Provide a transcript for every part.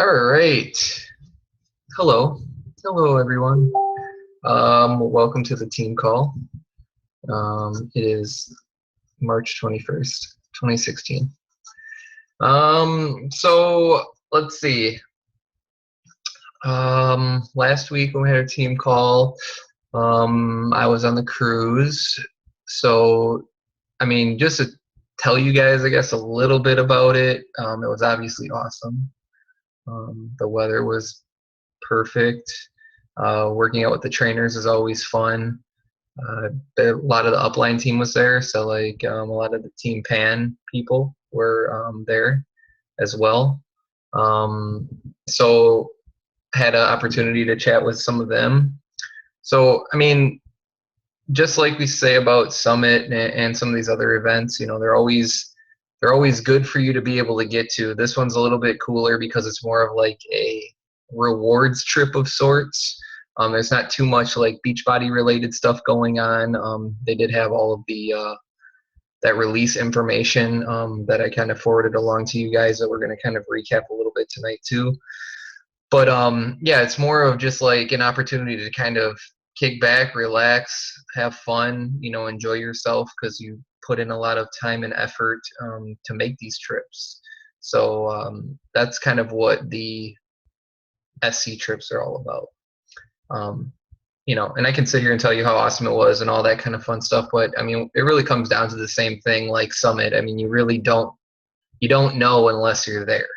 All right. Hello. Hello, everyone. Welcome to the team call. It is March 21st, 2016. So let's see. Last week when we had a team call, I was on the cruise. So, just to tell you guys, I guess, a little bit about it. It was obviously awesome. The weather was perfect. Working out with the trainers is always fun. A lot of the upline team was there, so a lot of the Team Pan people were there as well. So had an opportunity to chat with some of them. So just like we say about Summit and some of these other events, they're always good for you to be able to get to. This one's a little bit cooler because it's more of like a rewards trip of sorts. There's not too much like Beachbody related stuff going on. They did have all of the that release information that I kind of forwarded along to you guys that we're going to kind of recap a little bit tonight too. But yeah, it's more of just like an opportunity to kind of kick back, relax, have fun, enjoy yourself because you put in a lot of time and effort to make these trips. So that's kind of what the SC trips are all about. And I can sit here and tell you how awesome it was and all that kind of fun stuff, but it really comes down to the same thing like Summit. You really don't know unless you're there.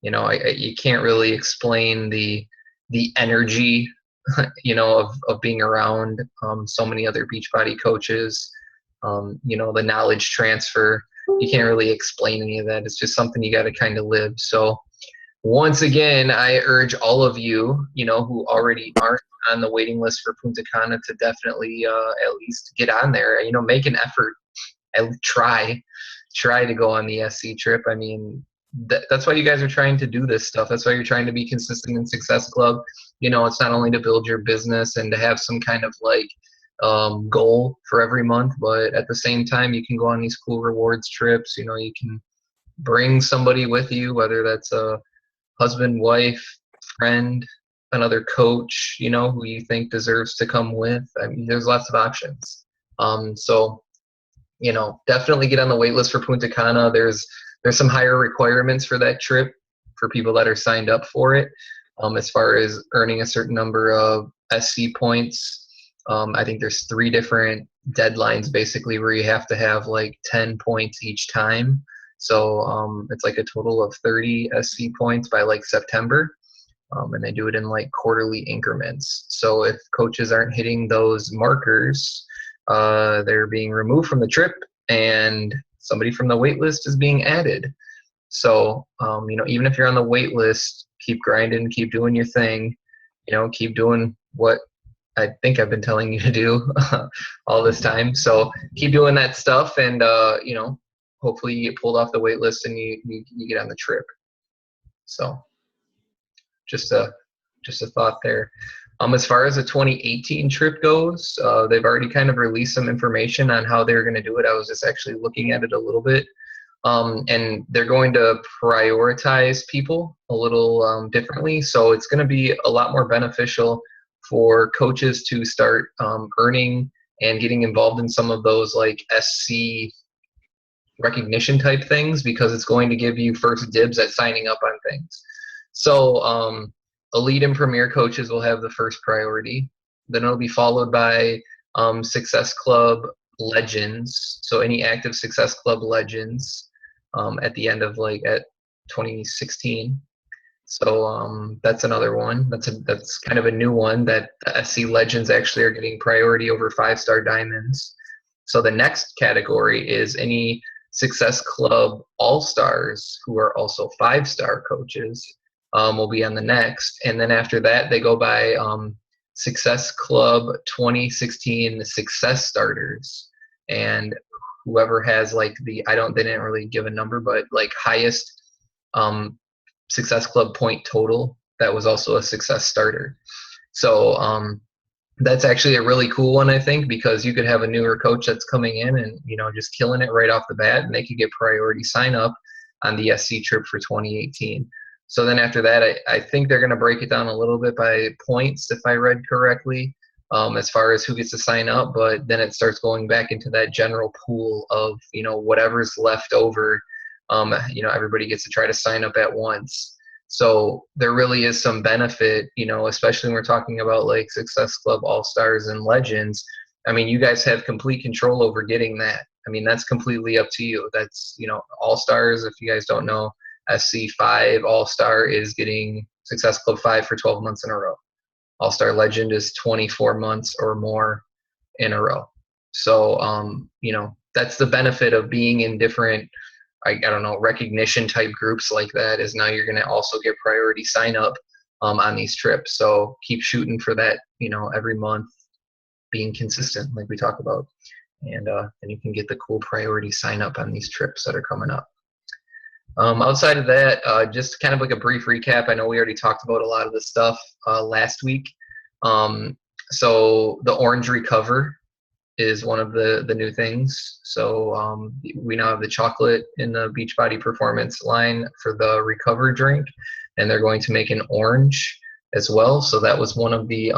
You can't really explain the energy, of being around so many other Beachbody coaches, the knowledge transfer. You can't really explain any of that. It's just something you got to kind of live. So once again, I urge all of you, who already aren't on the waiting list for Punta Cana to definitely at least get on there. Make an effort. Try to go on the SC trip. That's why you guys are trying to do this stuff. That's why you're trying to be consistent in Success Club. It's not only to build your business and to have some kind of goal for every month, but at the same time, you can go on these cool rewards trips. You can bring somebody with you, whether that's a husband, wife, friend, another coach, who you think deserves to come with. There's lots of options. So, definitely get on the wait list for Punta Cana. There's some higher requirements for that trip for people that are signed up for it. As far as earning a certain number of SC points, I think there's 3 different deadlines basically where you have to have 10 points each time. So it's a total of 30 SC points by September. And they do it in quarterly increments. So if coaches aren't hitting those markers, they're being removed from the trip and somebody from the wait list is being added. So, even if you're on the wait list, keep grinding, keep doing your thing, keep doing what I think I've been telling you to do all this time. So keep doing that stuff and, hopefully you get pulled off the wait list and you get on the trip. So just a thought there. As far as the 2018 trip goes, they've already kind of released some information on how they're going to do it. I was just actually looking at it a little bit. And they're going to prioritize people a little differently. So it's going to be a lot more beneficial for coaches to start earning and getting involved in some of those SC recognition type things because it's going to give you first dibs at signing up on things. So elite and premier coaches will have the first priority. Then it'll be followed by Success Club legends. So any active Success Club legends at the end of at 2016. So that's another one. That's kind of a new one that the SC legends actually are getting priority over 5-star diamonds. So the next category is any Success Club all-stars who are also 5-star coaches. Will be on the next. And then after that, they go by Success Club 2016 Success Starters. And whoever has they didn't really give a number, but highest Success Club point total, that was also a Success Starter. So that's actually a really cool one, I think, because you could have a newer coach that's coming in and, just killing it right off the bat, and they could get priority sign up on the SC trip for 2018. So then after that, I think they're going to break it down a little bit by points, if I read correctly, as far as who gets to sign up. But then it starts going back into that general pool of, whatever's left over. Everybody gets to try to sign up at once. So there really is some benefit, especially when we're talking about like Success Club All-Stars and Legends. I mean, you guys have complete control over getting that. I mean, that's completely up to you. That's, All-Stars, if you guys don't know, SC5 All-Star is getting Success Club 5 for 12 months in a row. All-Star Legend is 24 months or more in a row. So, that's the benefit of being in different, I don't know, recognition type groups like that, is now you're going to also get priority sign up on these trips. So keep shooting for that, every month, being consistent like we talk about. And then you can get the cool priority sign up on these trips that are coming up. Outside of that, just kind of like a brief recap. I know we already talked about a lot of this stuff last week. So the Orange Recover is one of the new things. So we now have the chocolate in the Beachbody Performance line for the Recover drink, and they're going to make an orange as well. So that was one of the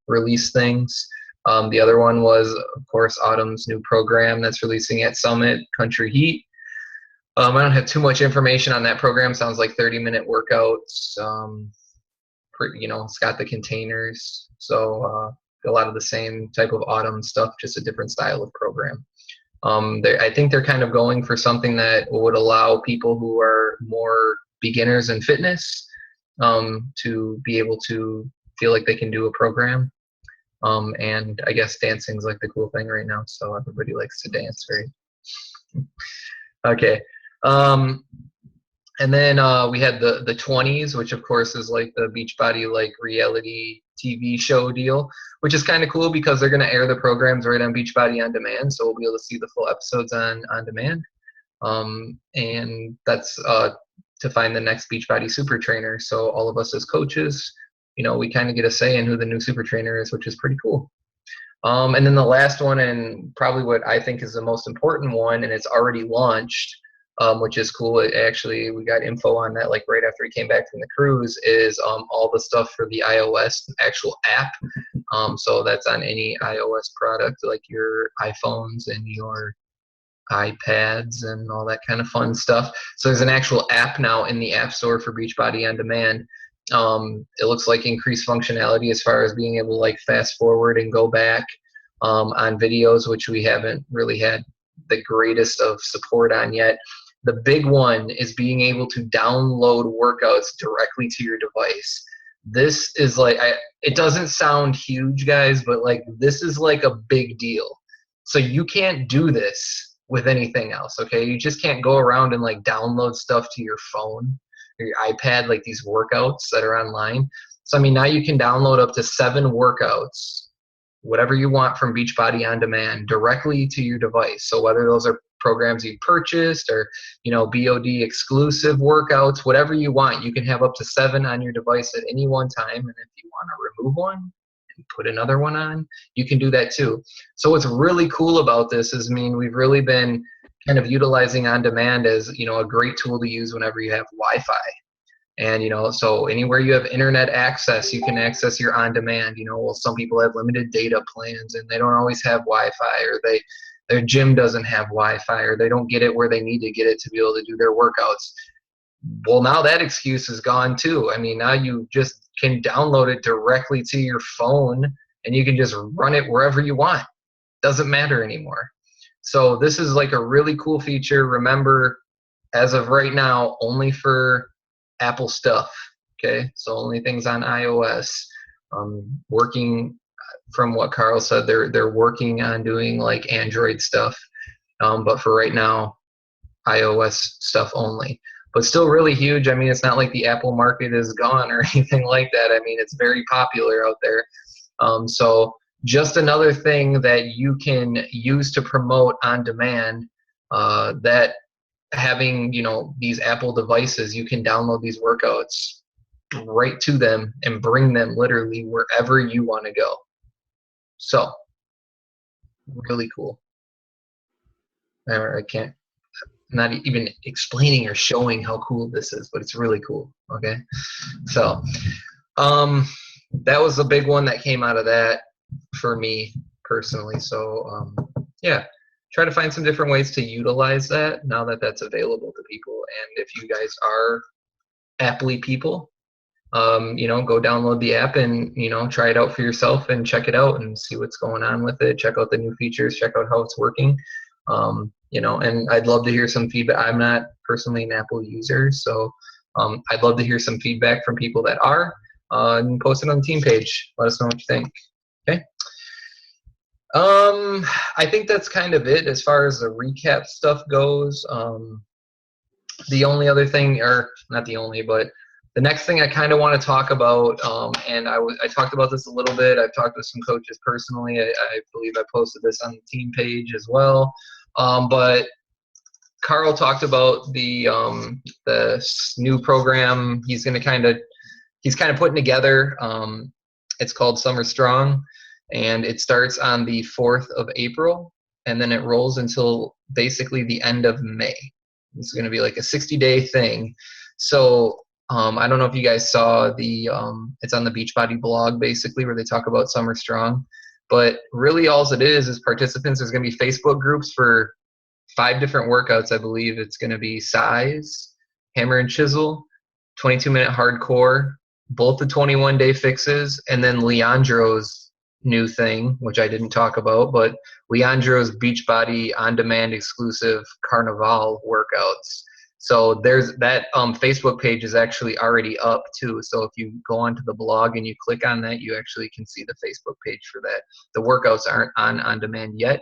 release things. The other one was, of course, Autumn's new program that's releasing at Summit, Country Heat. I don't have too much information on that program. Sounds like 30-minute workouts. It's got the containers. So a lot of the same type of Autumn stuff, just a different style of program. I think they're kind of going for something that would allow people who are more beginners in fitness to be able to feel like they can do a program. And I guess dancing's like the cool thing right now. So everybody likes to dance, right? Okay. And then we had the 20s, which of course is like the Beachbody like reality TV show deal, which is kind of cool because they're going to air the programs right on Beachbody On Demand, so we'll be able to see the full episodes on demand. And that's to find the next Beachbody super trainer. So all of us as coaches, we kind of get a say in who the new super trainer is, which is pretty cool. And then the last one, and probably what I think is the most important one, and it's already launched, which is cool. We got info on that like right after we came back from the cruise, is all the stuff for the iOS actual app. So that's on any iOS product like your iPhones and your iPads and all that kind of fun stuff. So there's an actual app now in the App Store for Beachbody On Demand. It looks like increased functionality as far as being able to like fast forward and go back on videos, which we haven't really had the greatest of support on yet. The big one is being able to download workouts directly to your device. This is like, it doesn't sound huge, guys, but like this is like a big deal. So you can't do this with anything else, okay? You just can't go around and like download stuff to your phone or your iPad, like these workouts that are online. So I mean, now you can download up to 7 workouts, whatever you want from Beachbody On Demand, directly to your device. So whether those are programs you purchased or BOD exclusive workouts, whatever you want, you can have up to 7 on your device at any one time. And if you want to remove one and put another one on, you can do that too. So what's really cool about this is, we've really been kind of utilizing On Demand as a great tool to use whenever you have Wi-Fi. And, so anywhere you have internet access, you can access your On Demand. Well, some people have limited data plans and they don't always have Wi-Fi, or their gym doesn't have Wi-Fi, or they don't get it where they need to get it to be able to do their workouts. Well, now that excuse is gone too. Now you just can download it directly to your phone and you can just run it wherever you want. Doesn't matter anymore. So this is like a really cool feature. Remember, as of right now, only for Apple stuff. Okay, so only things on iOS. Working from what Carl said, they're working on doing like Android stuff, but for right now, iOS stuff only. But still really huge. It's not like the Apple market is gone or anything like that. It's very popular out there. So just another thing that you can use to promote On Demand, that having these Apple devices, you can download these workouts right to them and bring them literally wherever you want to go. So really cool. I can't not even explaining or showing how cool this is, but it's really cool. Okay. So, that was a big one that came out of that for me personally. So, yeah, try to find some different ways to utilize that now that that's available to people. And if you guys are Apply people, go download the app and, try it out for yourself and check it out and see what's going on with it. Check out the new features, check out how it's working. And I'd love to hear some feedback. I'm not personally an Apple user, so I'd love to hear some feedback from people that are, and post it on the team page. Let us know what you think. Okay. I think that's kind of it as far as the recap stuff goes. The only other thing, or not the only, but the next thing I kind of want to talk about, and I talked about this a little bit. I've talked with some coaches personally. I believe I posted this on the team page as well. But Carl talked about the new program he's kind of putting together. It's called SummerStrong, and it starts on the 4th of April, and then it rolls until basically the end of May. It's going to be like a 60-day thing. So I don't know if you guys saw it's on the Beachbody blog basically, where they talk about SummerStrong. But really all it is participants. There's going to be Facebook groups for 5 different workouts, I believe. It's going to be size, hammer and chisel, 22-minute hardcore, both the 21-day fixes, and then Leandro's new thing, which I didn't talk about, but Leandro's Beachbody on-demand exclusive Carnival workouts. So there's that Facebook page is actually already up too. So if you go onto the blog and you click on that, you actually can see the Facebook page for that. The workouts aren't on demand yet,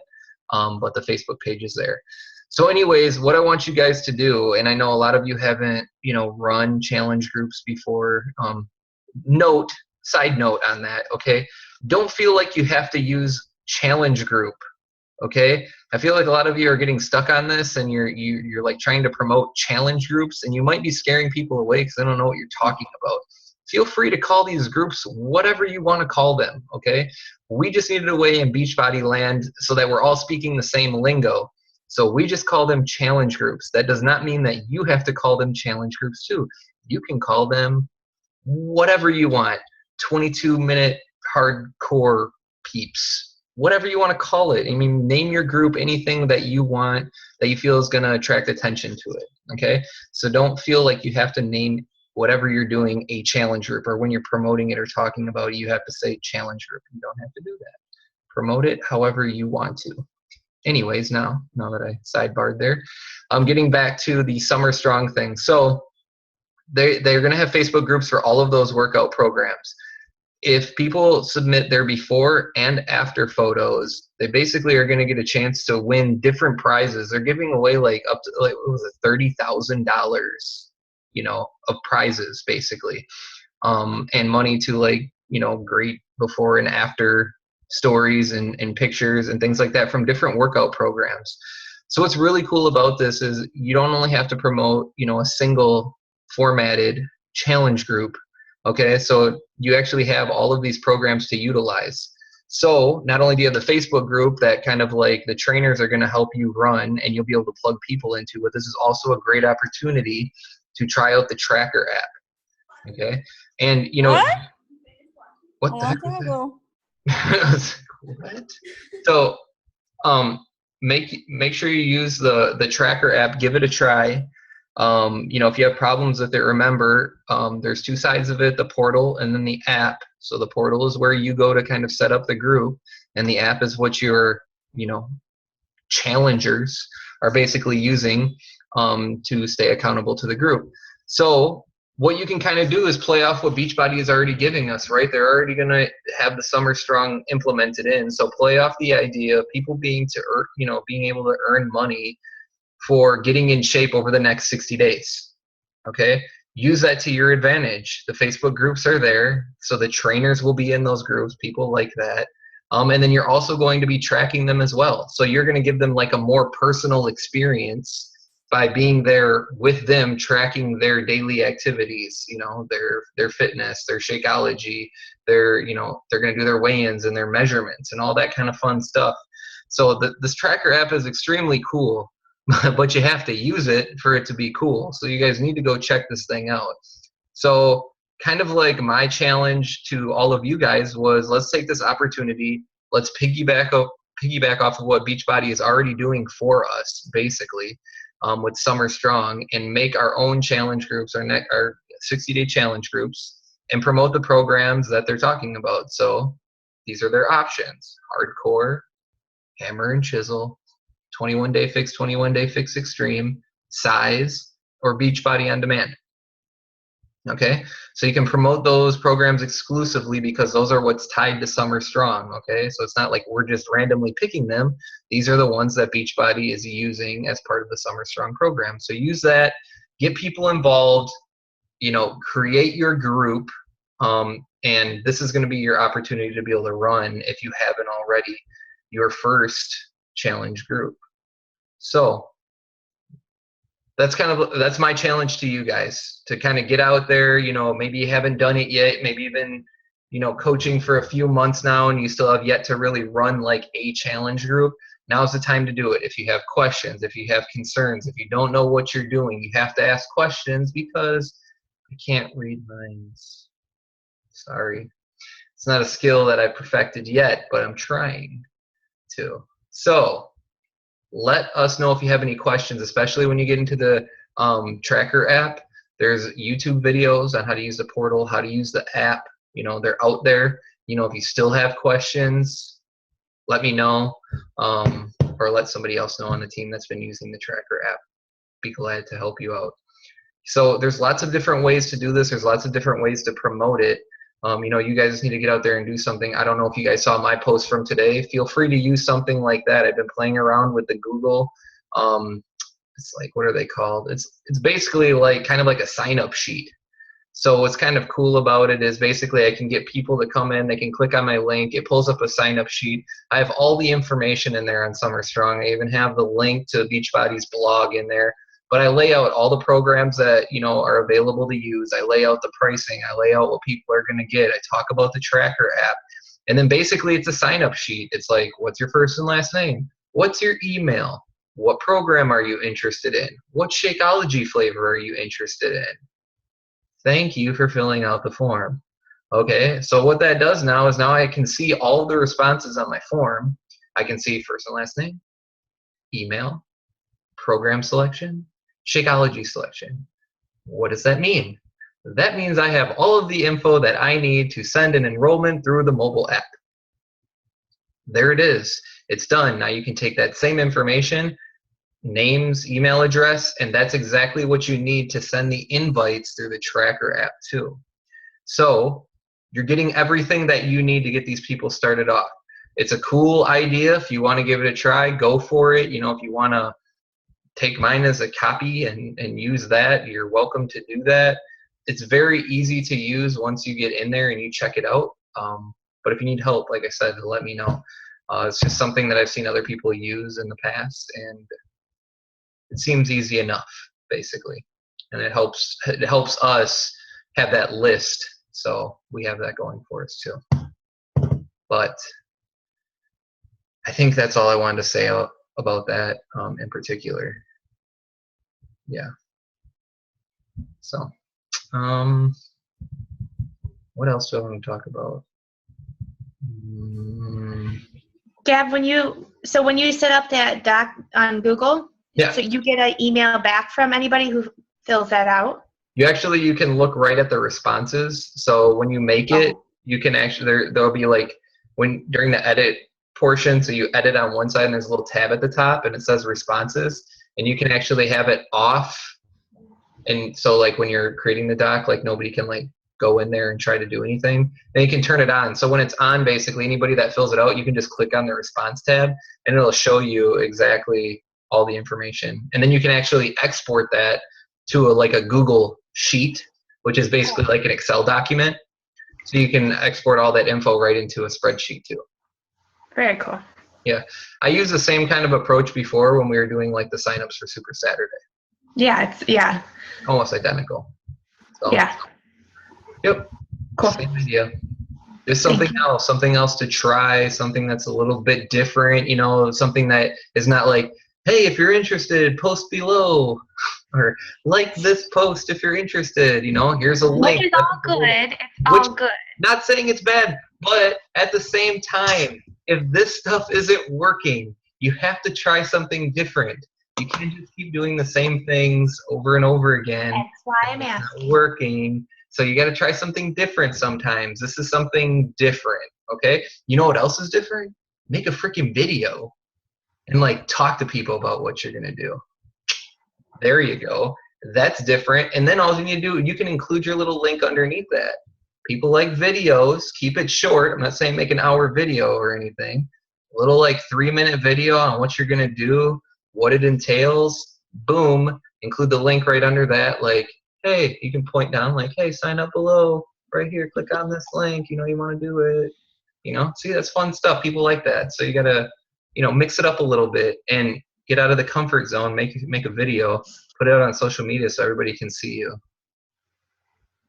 but the Facebook page is there. So anyways, what I want you guys to do, and I know a lot of you haven't, run challenge groups before. Side note on that, okay? Don't feel like you have to use challenge group. Okay, I feel like a lot of you are getting stuck on this, and you're like trying to promote challenge groups, and you might be scaring people away because they don't know what you're talking about. Feel free to call these groups whatever you want to call them. Okay, we just needed a way in Beachbody land so that we're all speaking the same lingo. So we just call them challenge groups. That does not mean that you have to call them challenge groups too. You can call them whatever you want. 22-minute hardcore peeps. Whatever you want to call it. I mean, name your group anything that you want, that you feel is going to attract attention to it. Okay? So don't feel like you have to name whatever you're doing a challenge group, or when you're promoting it or talking about it, you have to say challenge group. You don't have to do that. Promote it however you want to. Anyways, now that I sidebarred there, I'm getting back to the SummerStrong thing. So they're going to have Facebook groups for all of those workout programs. If people submit their before and after photos, they basically are going to get a chance to win different prizes. They're giving away up to $30,000, of prizes basically, and money to great before and after stories and pictures and things like that from different workout programs. So what's really cool about this is you don't only have to promote, a single formatted challenge group. Okay, so you actually have all of these programs to utilize. So not only do you have the Facebook group that kind of like the trainers are going to help you run and you'll be able to plug people into, but this is also a great opportunity to try out the tracker app. Okay, and what the heck was that? What? So make sure you use the tracker app. Give it a try. If you have problems with it, remember there's 2 sides of it, the portal and then the app. So the portal is where you go to kind of set up the group, and the app is what your challengers are basically using to stay accountable to the group. So what you can kind of do is play off what Beachbody is already giving us, right? They're already going to have the SummerStrong implemented in. So play off the idea of people being able to earn money for getting in shape over the next 60 days. Okay? Use that to your advantage. The Facebook groups are there, so the trainers will be in those groups, people like that. And then you're also going to be tracking them as well. So you're going to give them like a more personal experience by being there with them, tracking their daily activities, their fitness, their Shakeology, they're going to do their weigh-ins and their measurements and all that kind of fun stuff. So this tracker app is extremely cool. but you have to use it for it to be cool. So you guys need to go check this thing out. So kind of like my challenge to all of you guys was, let's take this opportunity. Let's piggyback off of what Beachbody is already doing for us, basically, with SummerStrong, and make our own challenge groups, our 60-day challenge groups, and promote the programs that they're talking about. So these are their options: hardcore, hammer and chisel, 21-day fix, 21-day fix extreme, size, or Beachbody on demand. Okay, so you can promote those programs exclusively because those are what's tied to SummerStrong. Okay, so it's not like we're just randomly picking them. These are the ones that Beachbody is using as part of the SummerStrong program. So use that, get people involved, create your group, and this is going to be your opportunity to be able to run, if you haven't already, your first challenge group. So that's my challenge to you guys, to kind of get out there. Maybe you haven't done it yet. Maybe you've been, coaching for a few months now and you still have yet to really run like a challenge group. Now's the time to do it. If you have questions, if you have concerns, if you don't know what you're doing, you have to ask questions, because I can't read minds. Sorry. It's not a skill that I perfected yet, but I'm trying to. So let us know if you have any questions, especially when you get into the tracker app. There's YouTube videos on how to use the portal, how to use the app. They're out there. If you still have questions, let me know, or let somebody else know on the team that's been using the tracker app. Be glad to help you out. So there's lots of different ways to do this. There's lots of different ways to promote it. You guys just need to get out there and do something. I don't know if you guys saw my post from today. Feel free to use something like that. I've been playing around with the Google. It's like, what are they called? It's basically like kind of like a sign-up sheet. So what's kind of cool about it is basically I can get people to come in. They can click on my link. It pulls up a sign-up sheet. I have all the information in there on SummerStrong. I even have the link to Beachbody's blog in there. But I lay out all the programs that are available to use. I lay out the pricing. I lay out what people are going to get. I talk about the tracker app. And then basically it's a sign-up sheet. It's like, what's your first and last name? What's your email? What program are you interested in? What Shakeology flavor are you interested in? Thank you for filling out the form. Okay, so what that does now is I can see all of the responses on my form. I can see first and last name, email, program selection, Shakeology selection. What does that mean? That means I have all of the info that I need to send an enrollment through the mobile app. There it is. It's done. Now you can take that same information, names, email address, and that's exactly what you need to send the invites through the tracker app too. So you're getting everything that you need to get these people started off. It's a cool idea. If you want to give it a try, go for it. If you want to take mine as a copy and use that, you're welcome to do that. It's very easy to use once you get in there and you check it out. But if you need help, like I said, let me know. It's just something that I've seen other people use in the past, and it seems easy enough, basically. And it helps us have that list, so we have that going for us too. But I think that's all I wanted to say about that in particular. Yeah. So, what else do I want to talk about? Gab, when you set up that doc on Google, yeah. So you get an email back from anybody who fills that out? You can look right at the responses. So when you make it, you can actually, there'll be like during the edit portion, so you edit on one side and there's a little tab at the top and it says responses, and you can actually have it off. And so like when you're creating the doc, like nobody can like go in there and try to do anything. Then you can turn it on. So when it's on, basically anybody that fills it out, you can just click on the response tab and it'll show you exactly all the information. And then you can actually export that to a Google sheet, which is basically like an Excel document. So you can export all that info right into a spreadsheet too. Very cool. Yeah. I used the same kind of approach before when we were doing like the signups for Super Saturday. Yeah, almost identical. So, yeah. Yep. Cool. Same idea. Just something else to try, something that's a little bit different, something that is not like hey, if you're interested, post below, or like this post if you're interested. Here's a Which link. is all good. It's Which, all good. not saying it's bad, but at the same time, if this stuff isn't working, you have to try something different. You can't just keep doing the same things over and over again. That's why I'm It's not asking. working. So you got to try something different sometimes. This is something different, okay? You know what else is different? Make a freaking video and talk to people about what you're going to do. There you go. That's different. And then all you need to do, you can include your little link underneath that. People like videos. Keep it short. I'm not saying make an hour video or anything. A little 3-minute video on what you're going to do, what it entails. Boom. Include the link right under that. Hey, you can point down hey, sign up below right here. Click on this link. You want to do it. See, that's fun stuff. People like that. So you got to, mix it up a little bit and get out of the comfort zone. Make a video, put it out on social media so everybody can see you.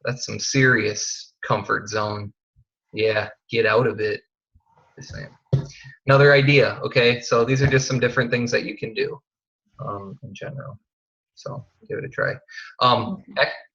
That's some serious comfort zone. Yeah, get out of it. Just saying. Another idea, okay? So these are just some different things that you can do in general. So give it a try.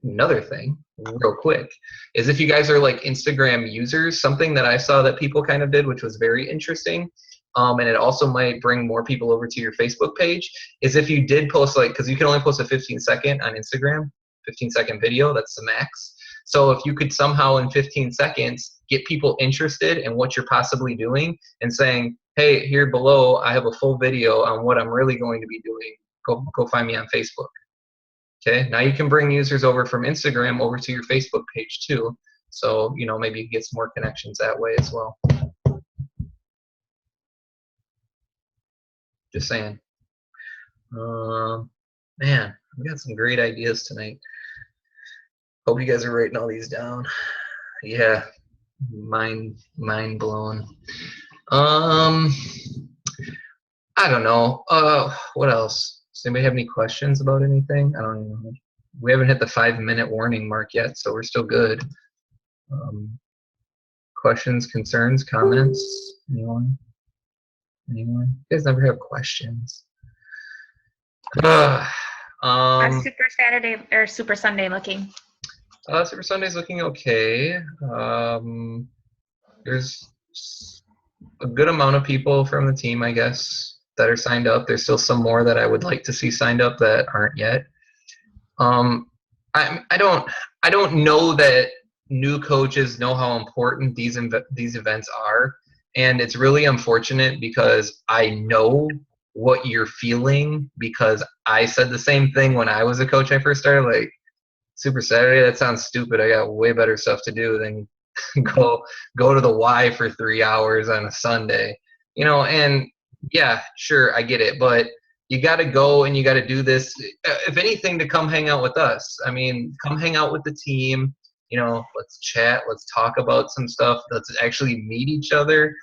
Another thing, real quick, is if you guys are Instagram users, something that I saw that people kind of did, which was very interesting, and it also might bring more people over to your Facebook page, is if you did post because you can only post a 15-second on Instagram, 15-second video, that's the max. So if you could somehow in 15 seconds get people interested in what you're possibly doing and saying, hey, here below, I have a full video on what I'm really going to be doing. Go find me on Facebook. Okay, now you can bring users over from Instagram over to your Facebook page too. So, maybe you get some more connections that way as well. Just saying. Man, we got some great ideas tonight. Hope you guys are writing all these down. Yeah, mind blown. I don't know. What else? Does anybody have any questions about anything? I don't even know. We haven't hit the 5-minute warning mark yet, so we're still good. Questions, concerns, comments? Anyone? You guys never have questions. How's Super Saturday or Super Sunday looking? Super Sunday's looking okay. There's a good amount of people from the team, I guess, that are signed up. There's still some more that I would like to see signed up that aren't yet. I don't know that new coaches know how important these events are, and it's really unfortunate because I know what you're feeling because I said the same thing when I was a coach. I first started Super Saturday. That sounds stupid. I got way better stuff to do than go to the Y for 3 hours on a Sunday, and yeah, sure, I get it, but you got to go and you got to do this, if anything, to come hang out with us. I mean, come hang out with the team, let's chat, let's talk about some stuff, let's actually meet each other,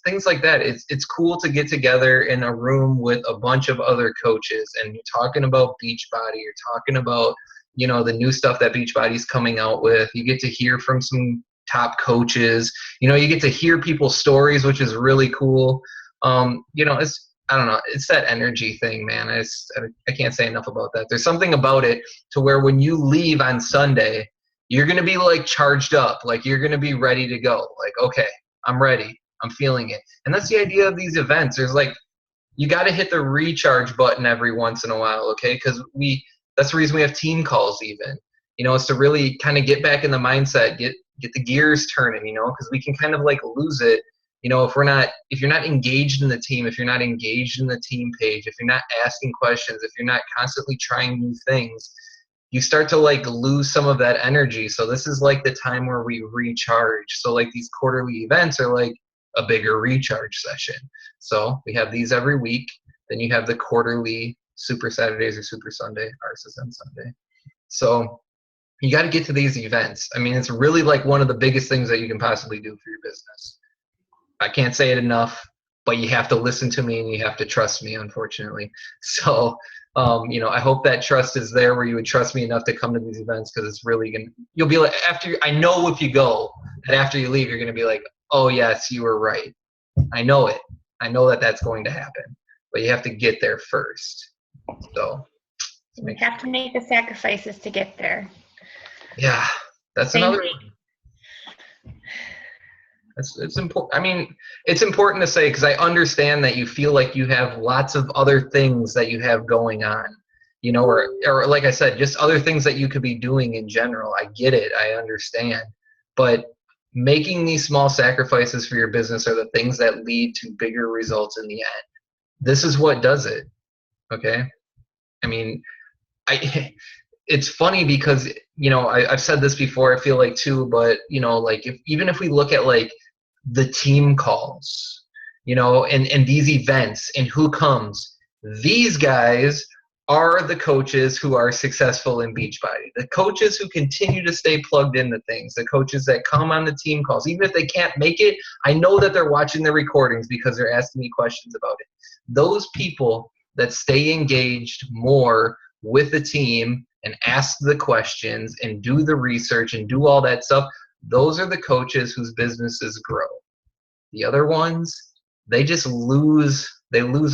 things like that. It's cool to get together in a room with a bunch of other coaches and you're talking about Beachbody, you're talking about the new stuff that Beachbody's coming out with. You get to hear from some top coaches. You get to hear people's stories, which is really cool. It's, I don't know, it's that energy thing, man. I can't say enough about that. There's something about it to where when you leave on Sunday, you're going to be charged up. You're going to be ready to go. Okay, I'm ready. I'm feeling it. And that's the idea of these events. There's you got to hit the recharge button every once in a while, okay? Because that's the reason we have team calls even. It's to really kind of get back in the mindset, get the gears turning, because we can kind of lose it, if you're not engaged in the team, if you're not engaged in the team page, if you're not asking questions, if you're not constantly trying new things, you start to lose some of that energy. So this is the time where we recharge. So these quarterly events are a bigger recharge session. So we have these every week. Then you have the quarterly Super Saturdays or Super Sunday. Ours is on Sunday. So you got to get to these events. I mean, it's really one of the biggest things that you can possibly do for your business. I can't say it enough, but you have to listen to me and you have to trust me, unfortunately. So, I hope that trust is there where you would trust me enough to come to these events, because it's really you'll be I know if you go, that after you leave, you're going to be oh yes, you were right. I know it. I know that that's going to happen. but you have to get there first. So You have to make the sacrifices to get there. Yeah, that's Same another thing. one. It's important. I mean, it's important to say because I understand that you feel like you have lots of other things that you have going on, or like I said, just other things that you could be doing in general. I get it. I understand. But making these small sacrifices for your business are the things that lead to bigger results in the end. This is what does it. Okay. I mean, it's funny because, I've said this before, I feel like too, but, like even if we look at like the team calls, and these events and who comes, these guys are the coaches who are successful in Beachbody. The coaches who continue to stay plugged into things, the coaches that come on the team calls, even if they can't make it, I know that they're watching the recordings because they're asking me questions about it. Those people that stay engaged more with the team and ask the questions and do the research and do all that stuff, those are the coaches whose businesses grow. The other ones, they just lose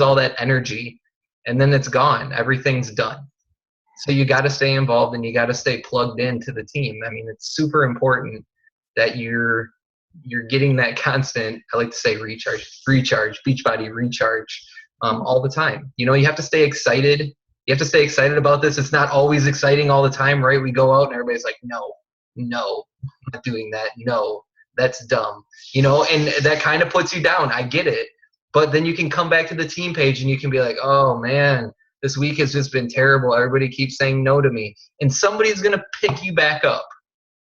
all that energy, and then it's gone. Everything's done. So you got to stay involved and you got to stay plugged into the team. I mean, it's super important that you're getting that constant, I like to say recharge, Beachbody recharge all the time. You have to stay excited. You have to stay excited about this. It's not always exciting all the time, right? We go out and everybody's like, no, I'm not doing that. No, that's dumb. And that kind of puts you down. I get it. But then you can come back to the team page and you can be like, oh man, this week has just been terrible. Everybody keeps saying no to me. And somebody's going to pick you back up.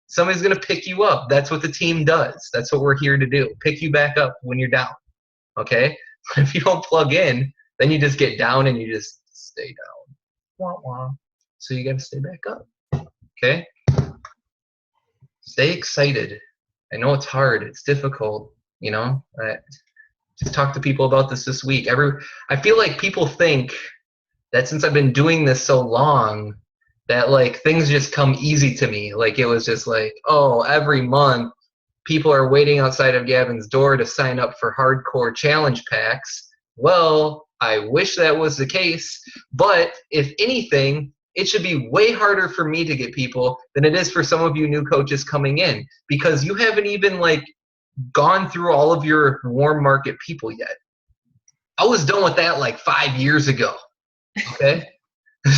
Somebody's going to pick you up. That's what the team does. That's what we're here to do. Pick you back up when you're down. Okay? If you don't plug in, then you just get down and you just stay down. Wah, wah. So you got to stay back up. Okay? Stay excited. I know it's hard. It's difficult. Just talk to people about this week. I feel like people think that since I've been doing this so long, that like things just come easy to me. Like it was just like, oh, every month people are waiting outside of Gavin's door to sign up for hardcore challenge packs. Well, I wish that was the case, but if anything, it should be way harder for me to get people than it is for some of you new coaches coming in, because you haven't even like gone through all of your warm market people yet. I was done with that like 5 years ago. Okay.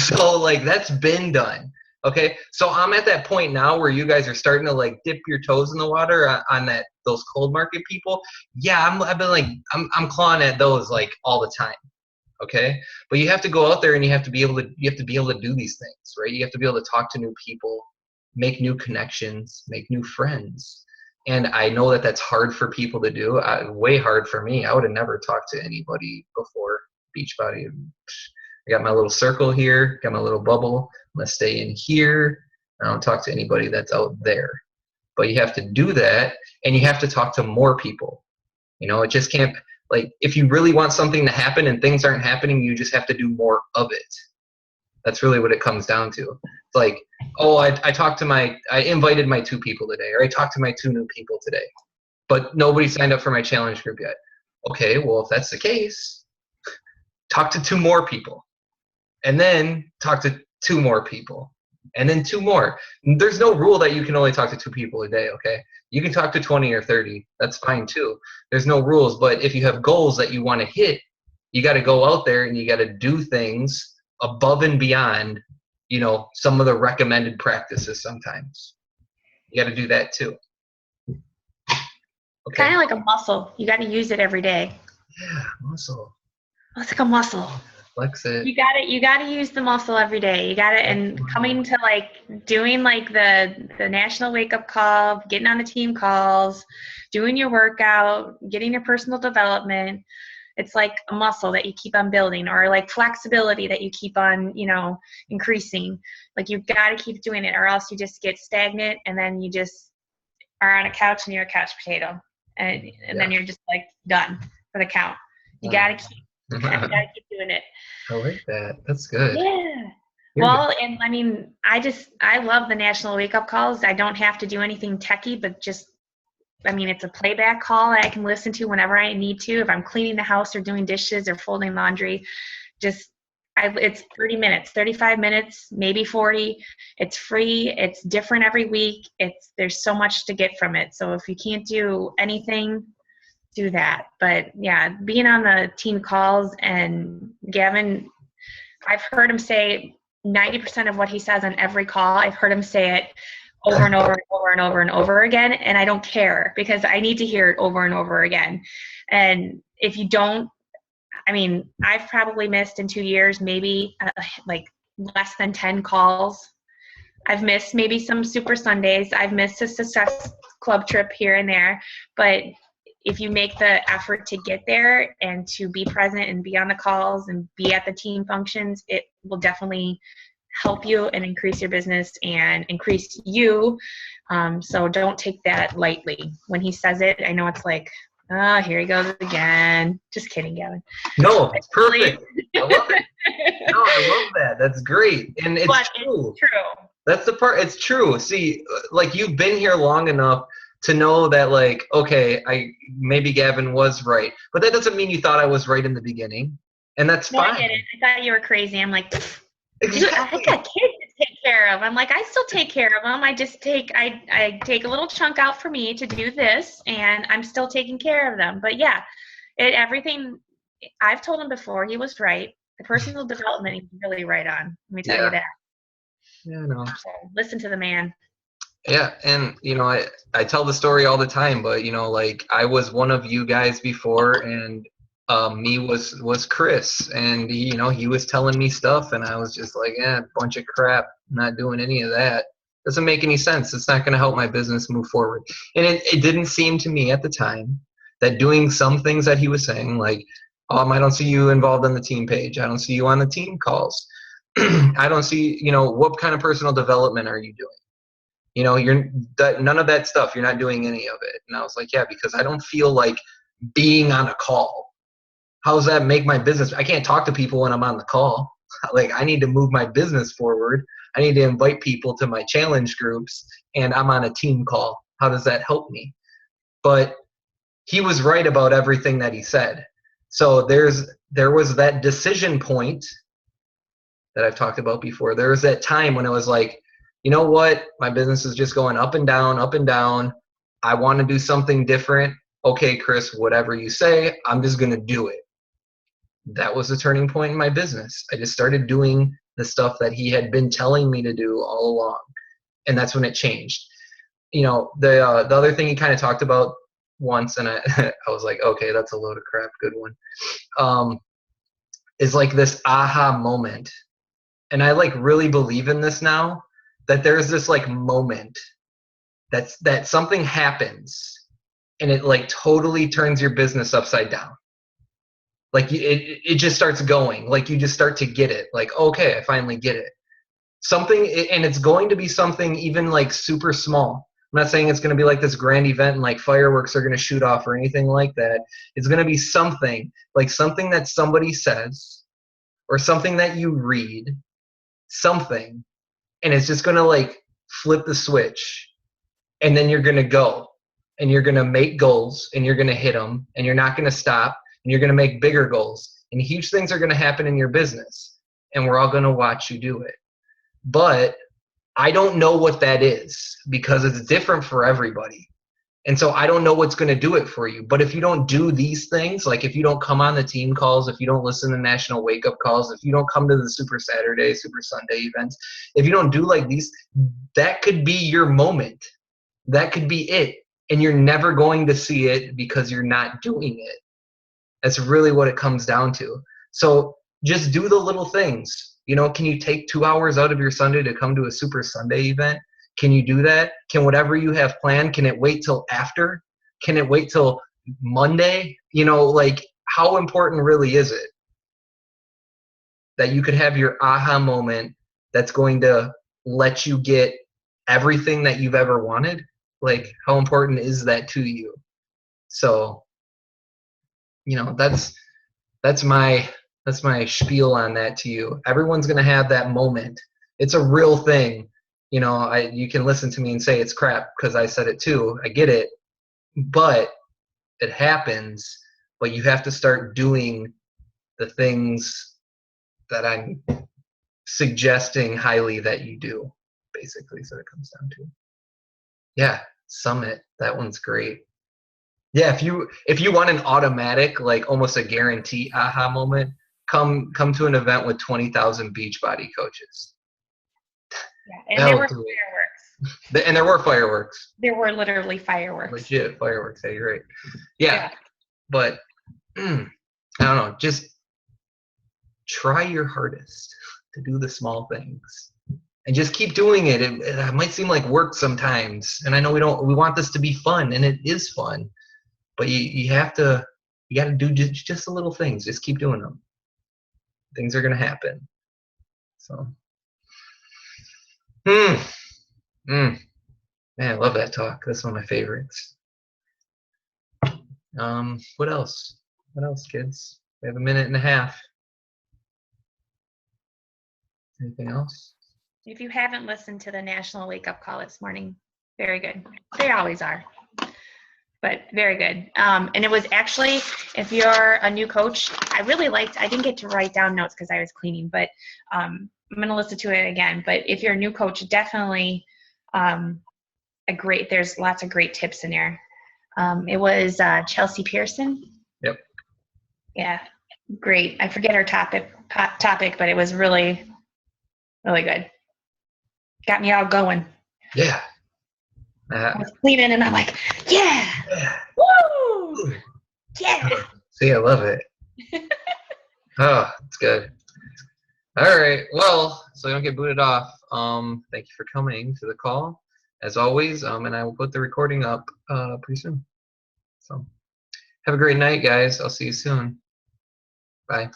So like that's been done. Okay. So I'm at that point now where you guys are starting to like dip your toes in the water on those cold market people. Yeah. I'm clawing at those like all the time. Okay. But you have to go out there and you have to be able to do these things, right? You have to be able to talk to new people, make new connections, make new friends. And I know that that's hard for people to do. Way hard for me. I would have never talked to anybody before Beachbody. I got my little circle here, got my little bubble. I'm going to stay in here. I don't talk to anybody that's out there. But you have to do that, and you have to talk to more people. It just can't, like, if you really want something to happen and things aren't happening, you just have to do more of it. That's really what it comes down to. It's like, oh, I invited my 2 people today, or I talked to my 2 new people today, but nobody signed up for my challenge group yet. Okay, well, if that's the case, talk to 2 more people. And then talk to 2 more people, and then 2 more. There's no rule that you can only talk to 2 people a day, okay? You can talk to 20 or 30. That's fine too. There's no rules, but if you have goals that you want to hit, you got to go out there and you got to do things above and beyond, some of the recommended practices sometimes. You got to do that too. Okay. Kind of like a muscle. You got to use it every day. Yeah, muscle. It's like a muscle. Flex it. You got to use the muscle every day. You got to, and coming to like doing like the national wake up call, getting on the team calls, doing your workout, getting your personal development. It's like a muscle that you keep on building, or like flexibility that you keep on, increasing. Like you've got to keep doing it, or else you just get stagnant, and then you just are on a couch and you're a couch potato, and then you're just like done for the count. You got to keep. You gotta keep doing it. I like that. That's good. Yeah. You're Well, good. and I mean, I love the national wake up calls. I don't have to do anything techie, but just I mean, it's a playback call that I can listen to whenever I need to. If I'm cleaning the house or doing dishes or folding laundry, it's 30 minutes, 35 minutes, maybe 40. It's free. It's different every week. There's so much to get from it. So if you can't do anything, do that. But yeah, being on the team calls, and Gavin, I've heard him say 90% of what he says on every call. I've heard him say it over and over and over and over and over again. And I don't care, because I need to hear it over and over again. And if you don't, I mean, I've probably missed in 2 years, maybe like less than 10 calls. I've missed maybe some Super Sundays. I've missed a Success Club trip here and there. But if you make the effort to get there and to be present and be on the calls and be at the team functions, it will definitely help you and increase your business and increase you. So don't take that lightly. When he says it, I know it's like, oh, here he goes again. Just kidding, Gavin. No, it's perfect. I love it. No, I love that. That's great. And it's true. It's true. That's the part. It's true. See, like, you've been here long enough to know that, like, okay, maybe Gavin was right. But that doesn't mean you thought I was right in the beginning. And that's fine. I didn't. I thought you were crazy. I'm like, exactly. I got kids to take care of. I'm like, I still take care of them. I take a little chunk out for me to do this, and I'm still taking care of them. But yeah, everything I've told him before, he was right. The personal development, he's really right on. Let me tell you that. Yeah, no. So listen to the man. Yeah, and I tell the story all the time, but like, I was one of you guys before, and me was Chris, and he was telling me stuff, and I was just like, bunch of crap, not doing any of that. Doesn't make any sense. It's not going to help my business move forward. And it didn't seem to me at the time that doing some things that he was saying, like, I don't see you involved on the team page, I don't see you on the team calls, I don't see, what kind of personal development are you doing? None of that stuff. You're not doing any of it. And I was like, yeah, because I don't feel like being on a call. How does that make my business? I can't talk to people when I'm on the call. Like, I need to move my business forward. I need to invite people to my challenge groups, and I'm on a team call. How does that help me? But he was right about everything that he said. So there was that decision point that I've talked about before. There was that time when it was like, you know what? My business is just going up and down, up and down. I want to do something different. Okay, Chris, whatever you say, I'm just going to do it. That was the turning point in my business. I just started doing the stuff that he had been telling me to do all along. And that's when it changed. The other thing he kind of talked about once, and I was like, okay, that's a load of crap. Good one. Is like this aha moment. And I like really believe in this now, that there's this like moment that something happens and it like totally turns your business upside down. Like it just starts going, like you just start to get it. Like, okay, I finally get it. Something, and it's going to be something even like super small. I'm not saying it's going to be like this grand event and like fireworks are going to shoot off or anything like that. It's going to be something that somebody says or something that you read, something, and it's just going to like flip the switch, and then you're going to go and you're going to make goals and you're going to hit them and you're not going to stop and you're going to make bigger goals and huge things are going to happen in your business and we're all going to watch you do it. But I don't know what that is because it's different for everybody. And so I don't know what's going to do it for you. But if you don't do these things, like if you don't come on the team calls, if you don't listen to national wake-up calls, if you don't come to the Super Saturday, Super Sunday events, if you don't do like these, that could be your moment. That could be it. And you're never going to see it because you're not doing it. That's really what it comes down to. So just do the little things. Can you take 2 hours out of your Sunday to come to a Super Sunday event? Can you do that? Can whatever you have planned, can it wait till after? Can it wait till Monday? Like, how important really is it that you could have your aha moment that's going to let you get everything that you've ever wanted? Like, how important is that to you? So, that's my spiel on that to you. Everyone's going to have that moment. It's a real thing. You can listen to me and say it's crap because I said it too. I get it. but it happens. But you have to start doing the things that I'm suggesting highly that you do, basically. So it comes down to, yeah, Summit. That one's great. Yeah, if you want an automatic, like almost a guarantee aha moment, come to an event with 20,000 Beachbody coaches. Yeah, and there were fireworks. And there were fireworks. There were literally fireworks. Legit fireworks. Yeah, you're right. Yeah. But I don't know. Just try your hardest to do the small things, and just keep doing it. It might seem like work sometimes, and I know we want this to be fun, and it is fun. But you got to do just the little things. Just keep doing them. Things are gonna happen. So, man, I love that talk. That's one of my favorites. What else? What else, kids? We have a minute and a half. Anything else? If you haven't listened to the National Wake Up Call this morning, very good. They always are. But very good. And it was actually, if you're a new coach, I didn't get to write down notes because I was cleaning, but I'm going to listen to it again. But if you're a new coach, definitely there's lots of great tips in there. It was Chelsea Pearson. Yep. Yeah, great. I forget her topic, but it was really, really good. Got me all going. Yeah. I was cleaning and I'm like, yeah. Woo! Yeah. See, I love it. Oh, it's good. All right. Well, so you don't get booted off. Thank you for coming to the call, as always. And I will put the recording up pretty soon. So have a great night, guys. I'll see you soon. Bye.